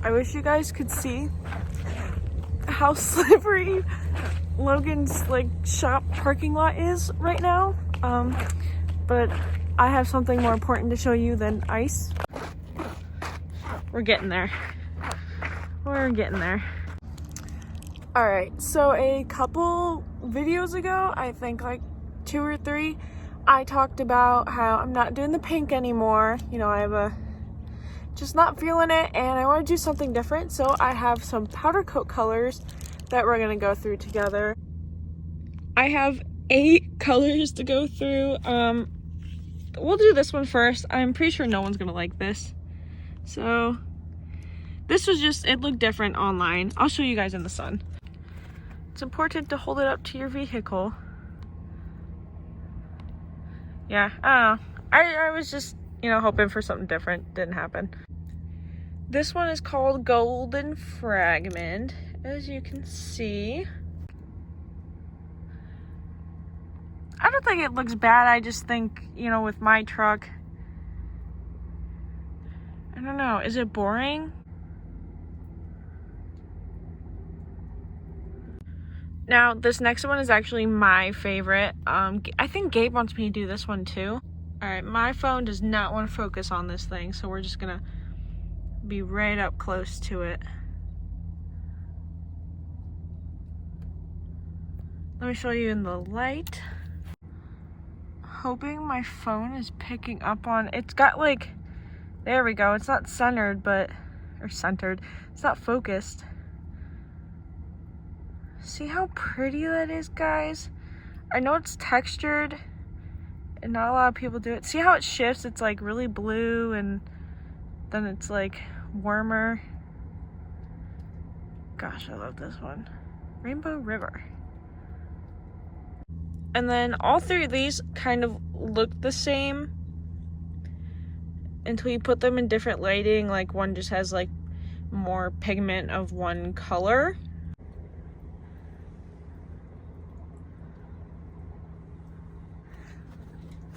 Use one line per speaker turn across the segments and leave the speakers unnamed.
I wish you guys could see how slippery Logan's like shop parking lot is right now. But I have something more important to show you than ice. We're getting there. We're getting there. Alright, so a couple videos ago, I think like 2 or 3, I talked about how I'm not doing the pink anymore. You know, I have just not feeling it, and I want to do something different. So I have some powder coat colors that we're going to go through together. I have 8 colors to go through. We'll do this one first. I'm pretty sure no one's going to like this. So this was just, it looked different online. I'll show you guys in the sun. It's important to hold it up to your vehicle. Yeah, I don't know. I was just, you know, hoping for something different. Didn't happen. This one is called Golden Fragment, as you can see. I don't think it looks bad. I just think, you know, with my truck, I don't know. Is it boring? Now, this next one is actually my favorite. I think Gabe wants me to do this one too. Alright, my phone does not want to focus on this thing, so we're just gonna be right up close to it. Let me show you in the light. Hoping my phone is picking up on, it's got like, there we go, it's not centered, but, or centered, it's not focused. See how pretty that is, guys? I know it's textured and not a lot of people do it. See how it shifts? It's like really blue and then it's like warmer. Gosh, I love this one. Rainbow River. And then all 3 of these kind of look the same until you put them in different lighting. Like one just has like more pigment of one color.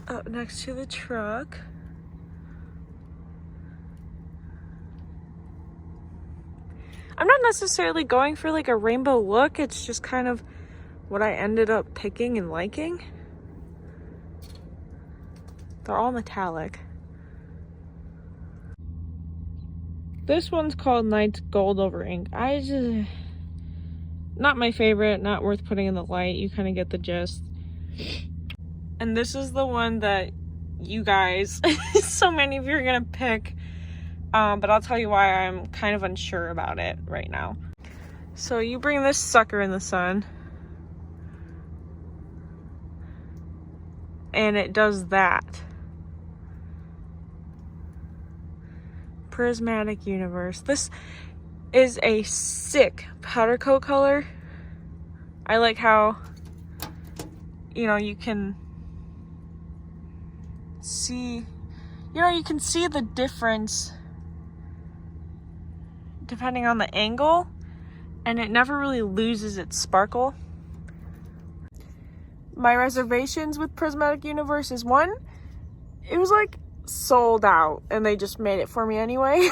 Up next to the truck. I'm not necessarily going for like a rainbow look. It's just kind of what I ended up picking and liking. They're all metallic. This one's called Night's Gold Over Ink. Not my favorite, not worth putting in the light. You kind of get the gist. And this is the one that you guys, so many of you are gonna pick. But I'll tell you why I'm kind of unsure about it right now. So you bring this sucker in the sun. And it does that. Prismatic Universe. This is a sick powder coat color. I like how, you know, you can see, you can see the difference depending on the angle, and it never really loses its sparkle. My reservations with Prismatic Universe is one, it was like sold out and they just made it for me anyway.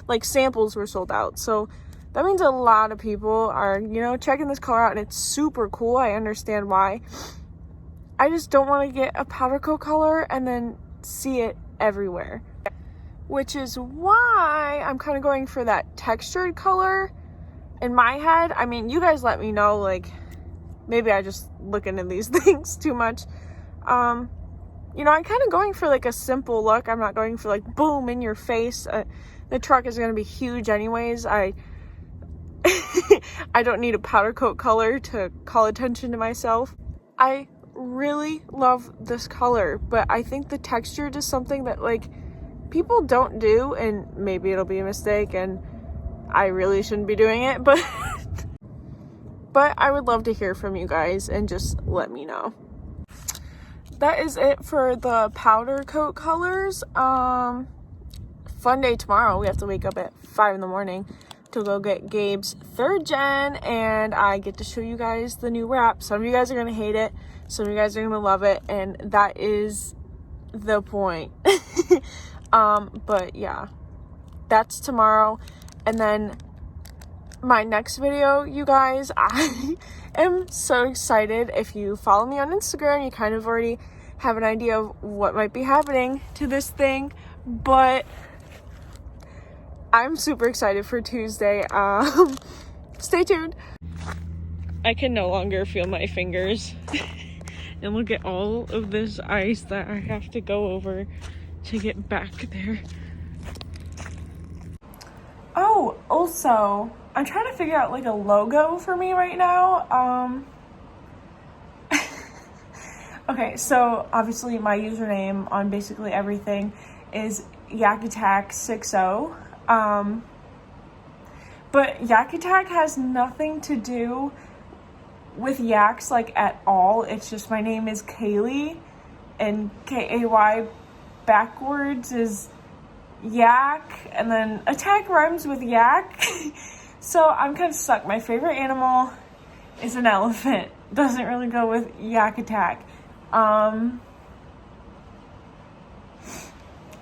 Like samples were sold out, so that means a lot of people are, you know, checking this color out, and it's super cool. I understand why. I just don't want to get a powder coat color and then see it everywhere, which is why I'm kind of going for that textured color in my head. I mean, you guys let me know, like, maybe I just look into these things too much. You know, I'm kind of going for like a simple look. I'm not going for like boom in your face. The truck is going to be huge anyways. I don't need a powder coat color to call attention to myself. I really love this color, but I think the texture is something that like people don't do, and maybe it'll be a mistake and I really shouldn't be doing it, but but I would love to hear from you guys and just let me know. That is it for the powder coat colors. Fun day tomorrow. We have to wake up at 5 in the morning to go get Gabe's 3rd gen, and I get to show you guys the new wrap. Some of you guys are gonna hate it, some of you guys are gonna love it, and that is the point. But yeah, that's tomorrow. And then my next video, you guys, I am so excited. If you follow me on Instagram, you kind of already have an idea of what might be happening to this thing, but I'm super excited for Tuesday. Stay tuned. I can no longer feel my fingers. And look at all of this ice that I have to go over to get back there. Oh, also, I'm trying to figure out like a logo for me right now. Okay, so obviously my username on basically everything is YakAttack60. But Yak Attack has nothing to do with yaks like at all. It's just my name is Kaylee, and Kay backwards is yak, and then attack rhymes with yak. So I'm kind of stuck. My favorite animal is an elephant. Doesn't really go with Yak Attack. I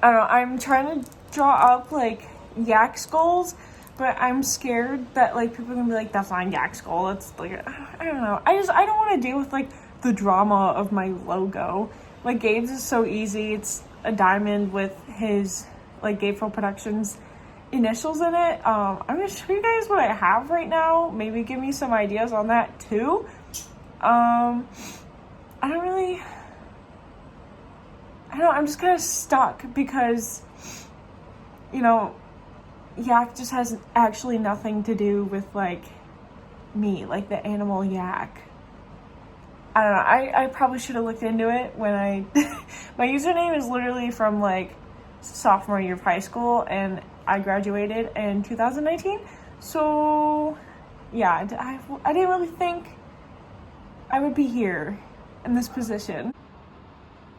don't know. I'm trying to draw up like yak skulls, but I'm scared that like people are gonna be like, that's not a yak skull. It's like, I don't know. I don't want to deal with like the drama of my logo. Like Gabe's is so easy. It's a diamond with his like Gabriel Productions initials in it. I'm gonna show you guys what I have right now. Maybe give me some ideas on that too. I'm just kind of stuck because, you know, yak just has actually nothing to do with like me, like the animal yak. I don't know. I probably should have looked into it when I my username is literally from like sophomore year of high school, and I graduated in 2019. So yeah, I didn't really think I would be here in this position.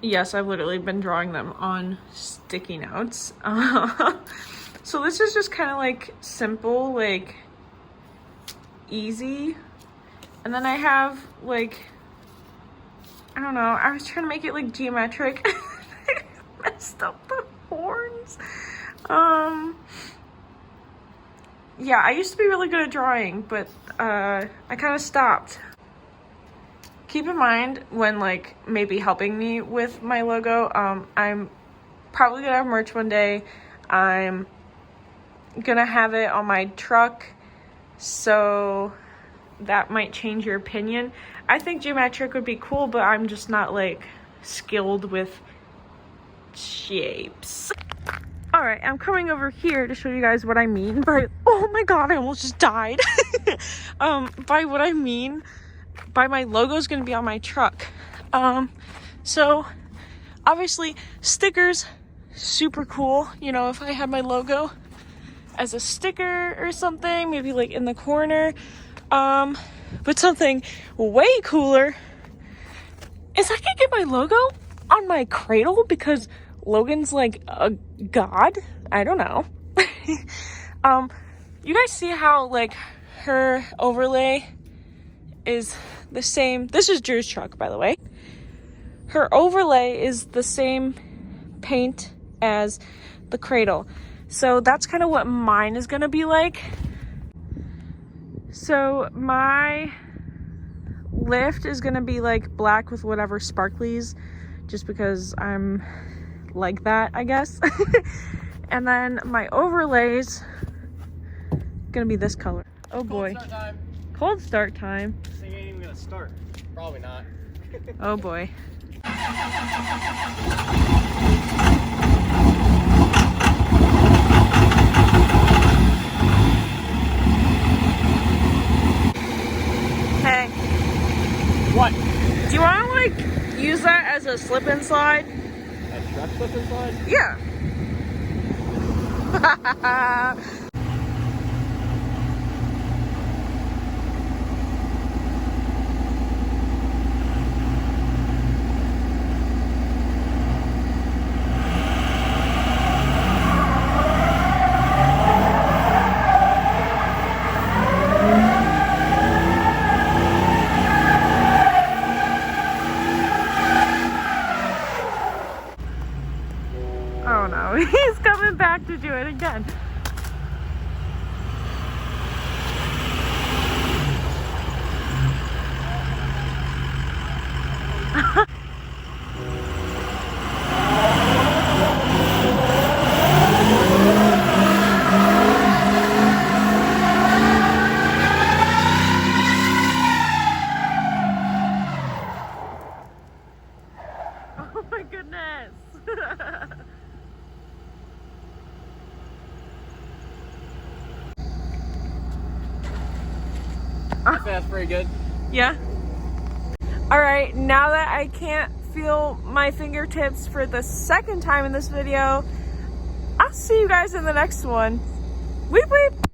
Yes, I've literally been drawing them on sticky notes. So this is just kind of like simple, like easy. And then I have like, I don't know, I was trying to make it like geometric. I messed up the horns. Yeah, I used to be really good at drawing, but I kind of stopped. Keep in mind when like maybe helping me with my logo, I'm probably gonna have merch one day. I'm gonna have it on my truck, so that might change your opinion. I think geometric would be cool, but I'm just not like skilled with shapes. All right, I'm coming over here to show you guys what I mean by, oh my god, I almost just died. By what I mean by my logo is going to be on my truck. So obviously stickers, super cool. You know, if I had my logo as a sticker or something, maybe like in the corner. But something way cooler is I can get my logo on my cradle because Logan's like a god. I don't know. You guys see how like her overlay is the same. This is Drew's truck, by the way. Her overlay is the same paint as the cradle. So that's kind of what mine is going to be like. So my lift is going to be like black with whatever sparklies, just because I'm like that, I guess. And then my overlays going to be this color. Oh boy.
Cold start time.
Cold start time.
This thing ain't even gonna start. Probably not.
Oh boy. Hey.
What?
Do you want to like use that as a slip and slide?
A truck slip and slide?
Yeah. Oh no, he's coming back to do it again. my goodness.
That's pretty good.
Yeah. All right, now that I can't feel my fingertips for the second time in this video, I'll see you guys in the next one. Weep weep.